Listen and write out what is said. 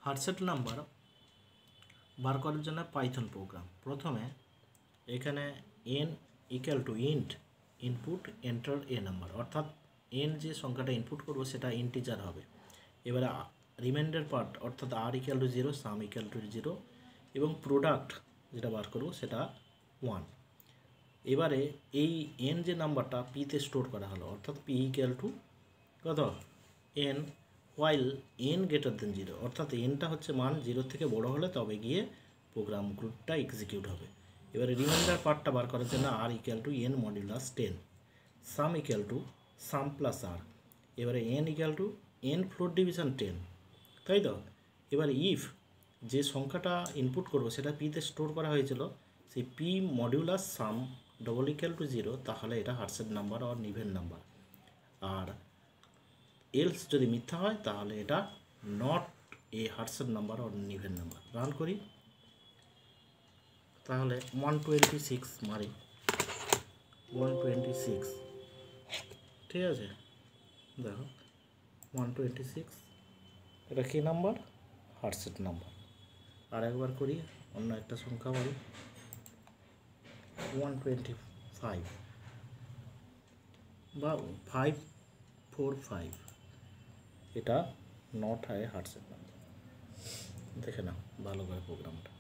হার্টসেট number বার করার জন্য Python programme. প্রথমে এখানে n equal to int input enter a number, অর্থাৎ n যে সংখ্যাটা ইনপুট করবো সেটা ইন্টিজার হবে। এবারে রিমাইন্ডার পার্ট অর্থাৎ r equal to 0, some equal to 0 এবং প্রোডাক্ট যেটা বার করবো সেটা 1। এবারে এই n যে নাম্বারটা পিতে স্টোর করা হলো, অর্থাৎ p ইকুয়াল টু কত n while n greater than 0, অর্থাৎ nটা হচ্ছে মান 0 থেকে বড় হলে তবে গিয়ে প্রোগ্রাম গ্রুপটা এক্সিকিউট হবে। এবারে রিমাইন্ডার পার্টটা বার করার জন্য r equal to n modulus 10, some equal to some plus r। এবারে n equal to n floor division 10, তাই তো। এবারে ইফ যে সংখ্যাটা ইনপুট করবো সেটা পিতে স্টোর করা হয়েছিল, সেই p modulus sum double equal to 0, তাহলে এটা হার্টসেট নাম্বার আর নিভেন নাম্বার। আর এলস যদি মিথ্যা হয় তাহলে এটা নট এ হার্টসেট নাম্বার আর নিভেন নাম্বার। রান করি, তাহলে 126 মারি, 126, ঠিক আছে। দেখো 126 এটা কী নাম্বার? হার্টসেট নাম্বার। আর একবার করি, অন্য একটা সংখ্যা বলি 125 বা 545, এটা নট হয় হার্টসেট নাম্বার। দেখে নাও ভালো করে প্রোগ্রামটা।